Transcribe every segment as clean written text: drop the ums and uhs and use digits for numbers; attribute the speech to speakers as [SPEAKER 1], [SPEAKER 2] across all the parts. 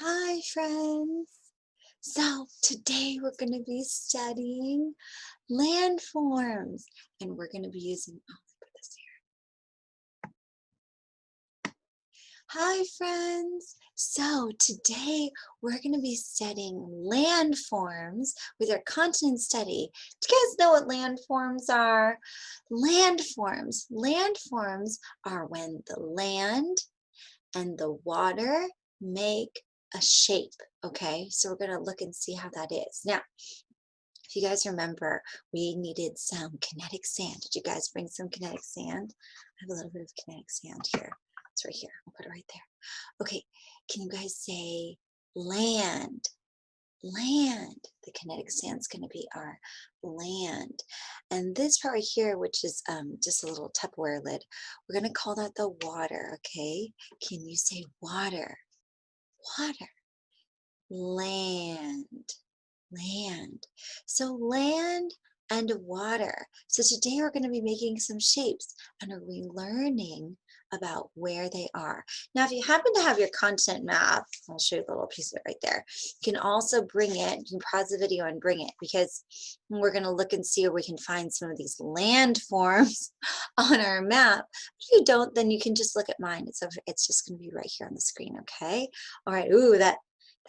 [SPEAKER 1] Hi, friends. So today we're going to be studying landforms, and we're going to be using, oh, let me put this here. Hi, friends. So today we're going to be studying landforms with our continent study. Do you guys know what landforms are? Landforms are when the land and the water make a shape. Okay, so we're going to look and see how that is. Now, if you guys remember, we needed some kinetic sand. Did you guys bring some kinetic sand? I have a little bit of kinetic sand here. It's right here. I'll put it right there. Okay, can you guys say land? Land. The kinetic sand's going to be our land. And this part right here, which is just a little Tupperware lid, we're going to call that the water, okay? Can you say water? Water. Land. Land. So land and water. So today we're going to be making some shapes and are we learning about where they are. Now, if you happen to have your content map, I'll show you the little piece of it right there. You can also bring it, you can pause the video and bring it because we're going to look and see where we can find some of these landforms on our map. If you don't, then you can just look at mine. It's just going to be right here on the screen, okay? All right. Ooh, that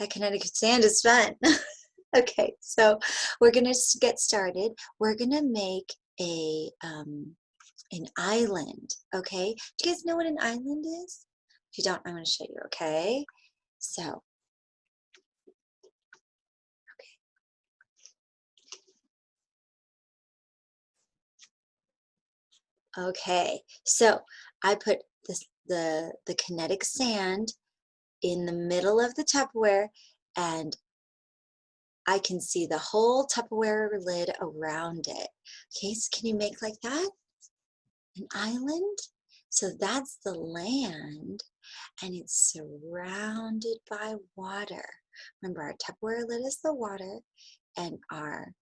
[SPEAKER 1] kinetic sand is fun. Okay, so we're gonna get started. We're gonna make an island, okay? Do you guys know what an island is? If you don't, I'm gonna show you, okay? So, okay, so I put the kinetic sand in the middle of the Tupperware, and I can see the whole Tupperware lid around it. Okay, so can you make like that? An island? So that's the land, and it's surrounded by water. Remember, our Tupperware lid is the water, and our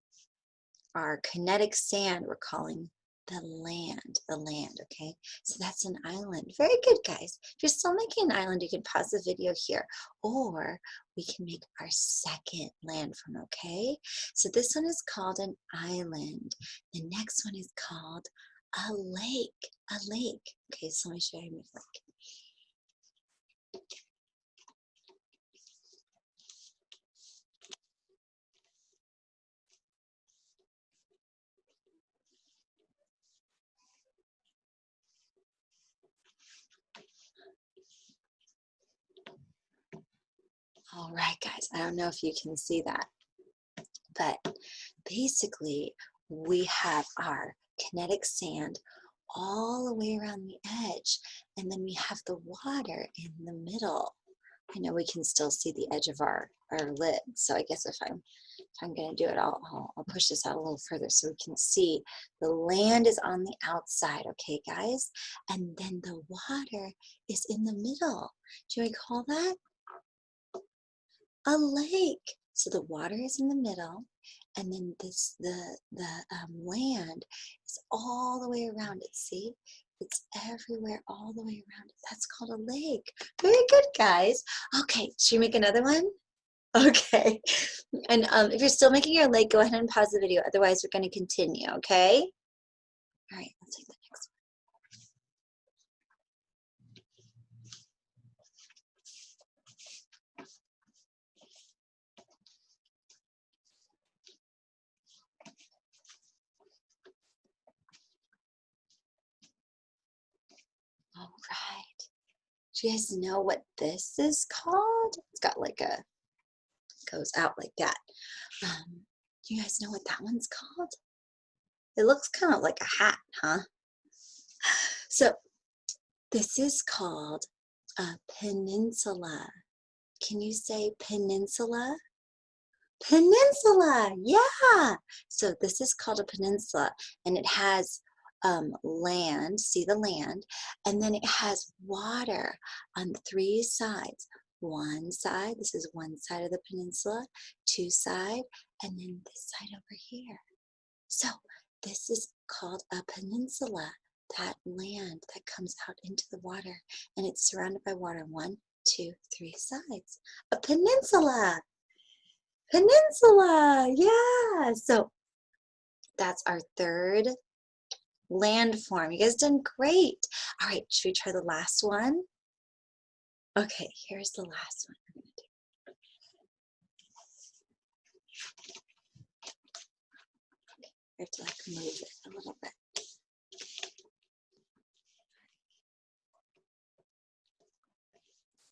[SPEAKER 1] kinetic sand we're calling the land, okay? So that's an island. Very good, guys. If you're still making an island, you can pause the video here, or we can make our second landform, okay? So this one is called an island. The next one is called a lake. Okay, so let me show you my lake. All right, guys, I don't know if you can see that, but basically we have our kinetic sand all the way around the edge, and then we have the water in the middle. I know we can still see the edge of our lid, so I guess if I'm going to do it, I'll push this out a little further so we can see the land is on the outside, okay, guys? And then the water is in the middle. Do you recall that? A lake. So the water is in the middle, and then the land is all the way around it. See, it's everywhere, all the way around it. That's called a lake. Very good, guys. Okay, should we make another one? Okay. And if you're still making your lake, go ahead and pause the video. Otherwise, we're going to continue. Okay. All right. Let's take the next one. All right. Do you guys know what this is called? It's got like goes out like that. Do you guys know what that one's called? It looks kind of like a hat, huh? So this is called a peninsula. Can you say peninsula? Peninsula, yeah. So this is called a peninsula, and it has land, see the land, and then it has water on 3 sides. One side, this is one side of the peninsula, 2 side, and then this side over here. So this is called a peninsula, that land that comes out into the water, and it's surrounded by water. 1, 2, 3 sides. A peninsula. Peninsula, yeah. So that's our third landform. You guys done great. All right, should we try the last one? Okay, here's the last one we're gonna do. I have to like move it a little bit.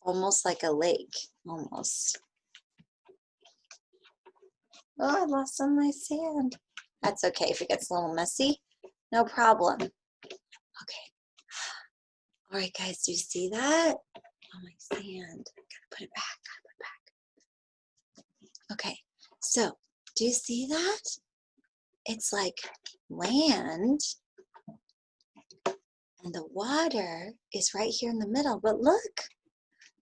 [SPEAKER 1] Almost like a lake, almost. Oh, I lost some of my sand. That's okay if it gets a little messy. No problem. Okay. All right, guys, do you see that? Oh, my sand. Gotta put it back, gotta put it back. Okay, so do you see that? It's like land, and the water is right here in the middle, but look,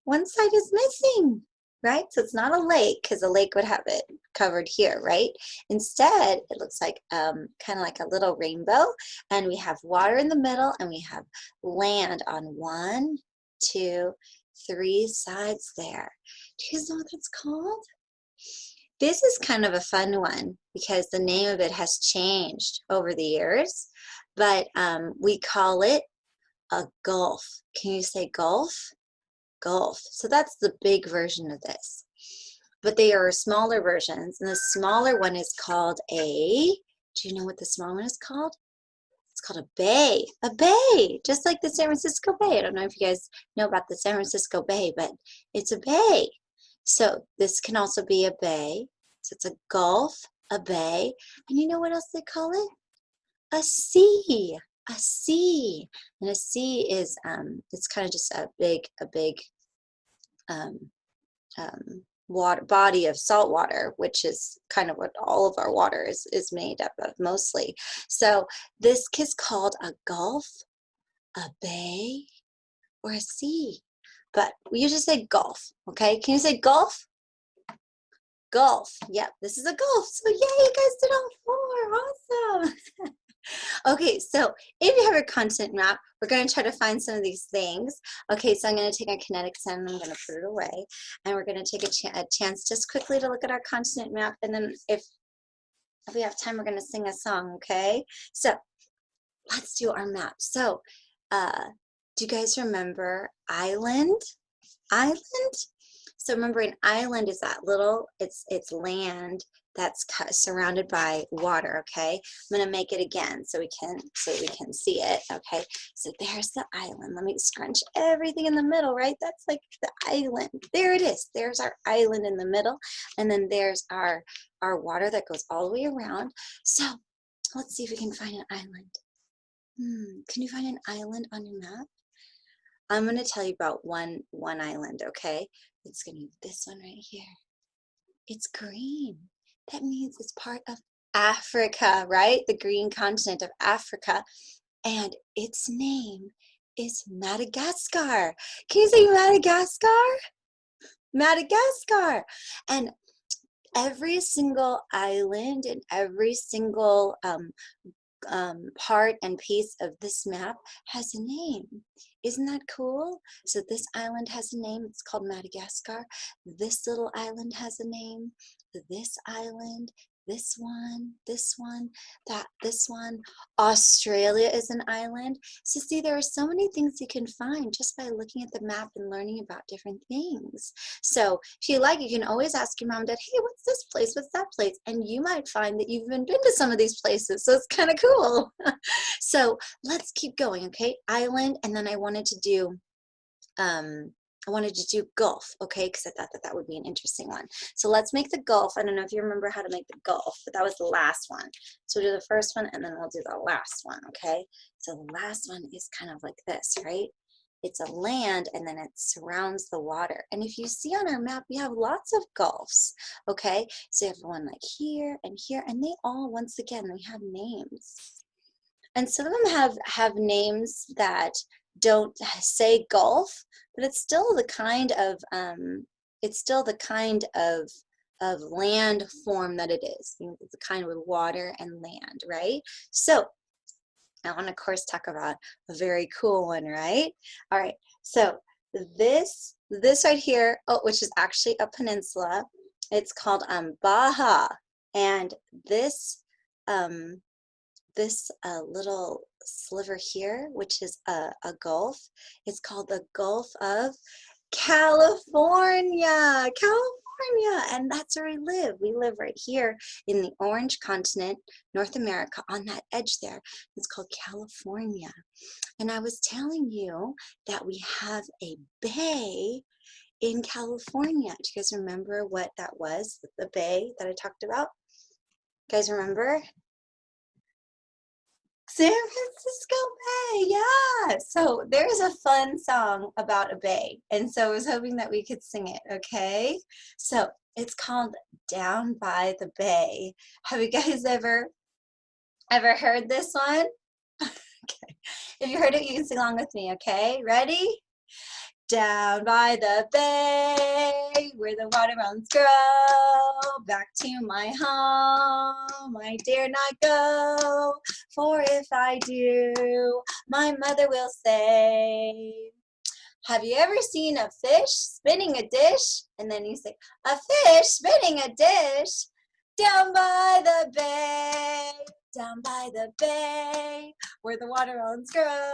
[SPEAKER 1] one side is missing, right? So it's not a lake, because a lake would have it covered here, right? Instead, it looks like kind of like a little rainbow, and we have water in the middle, and we have land on 1, 2, 3 sides there. Do you guys know what that's called? This is kind of a fun one because the name of it has changed over the years, but we call it a gulf. Can you say gulf? Gulf. So that's the big version of this. But they are smaller versions, and the smaller one is called a, do you know what the small one is called? It's called a bay, just like the San Francisco Bay. I don't know if you guys know about the San Francisco Bay, but it's a bay. So this can also be a bay. So it's a gulf, a bay, and you know what else they call it? A sea. A sea. And a sea is it's kind of just a big water body of salt water, which is kind of what all of our water is made up of mostly. So this is called a gulf, a bay, or a sea. But we usually say gulf, okay? Can you say gulf? Gulf. Yep, this is a gulf. So yay, you guys did all 4. Awesome. Okay, so if you have your continent map, we're going to try to find some of these things. Okay, so I'm going to take our kinetic sand and I'm going to put it away. And we're going to take a chance just quickly to look at our continent map. And then if we have time, we're going to sing a song, okay? So let's do our map. So do you guys remember island? Island? So remember, an island is that little, it's land that's surrounded by water, okay? I'm gonna make it again so we can see it, okay? So there's the island. Let me scrunch everything in the middle, right? That's like the island. There it is. There's our island in the middle. And then there's our water that goes all the way around. So let's see if we can find an island. Can you find an island on your map? I'm going to tell you about one island, okay? It's going to be this one right here. It's green. That means it's part of Africa, right? The green continent of Africa. And its name is Madagascar. Can you say Madagascar? Madagascar. And every single island and every single part and piece of this map has a name. Isn't that cool? So this island has a name. It's called Madagascar. This little island has a name. This island, this one, this one, this one. Australia is an island. So see, there are so many things you can find just by looking at the map and learning about different things. So if you like, you can always ask your mom and dad, hey, what's this place? What's that place? And you might find that you've even been to some of these places. So it's kind of cool. So let's keep going, okay? Island, and then I wanted to do Gulf, okay, because I thought that would be an interesting one. So let's make the Gulf. I don't know if you remember how to make the Gulf, but that was the last one. So we'll do the first one, and then we'll do the last one, okay? So the last one is kind of like this, right? It's a land, and then it surrounds the water. And if you see on our map, we have lots of gulfs, okay? So you have one like here, and they all, once again, they have names. And some of them have names that don't say Gulf, but it's still the kind of land form that it is. It's the kind with water and land, right? So I want to, of course, talk about a very cool one, right? All right, so this this right here, oh, which is actually a peninsula, it's called Baja. And this little sliver here, which is a gulf, it's called the Gulf of California. California, and that's where we live. We live right here in the orange continent, North America, on that edge there. It's called California. And I was telling you that we have a bay in California. Do you guys remember what that was? The bay that I talked about? You guys remember? San Francisco Bay, yeah. So there's a fun song about a bay, and so I was hoping that we could sing it, okay? So it's called Down by the Bay. Have you guys ever heard this one? Okay. If you heard it, you can sing along with me, okay? Ready? Down by the bay, where the watermelons grow, back to my home I dare not go, for if I do, my mother will say. Have you ever seen a fish spinning a dish? And then you say, a fish spinning a dish, down by the bay, down by the bay, where the watermelons grow,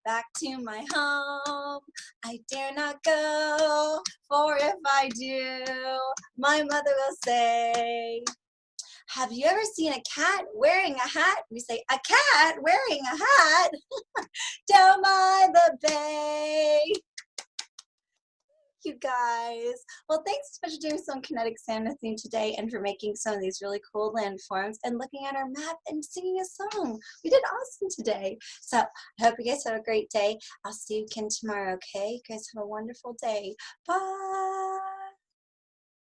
[SPEAKER 1] back to my home I dare not go, for if I do, my mother will say. Have you ever seen a cat wearing a hat? We say, a cat wearing a hat, down by the bay. You guys. Well, thanks so much for doing some kinetic sand with me today and for making some of these really cool landforms and looking at our map and singing a song. We did awesome today. So I hope you guys have a great day. I'll see you again tomorrow, okay? You guys have a wonderful day. Bye.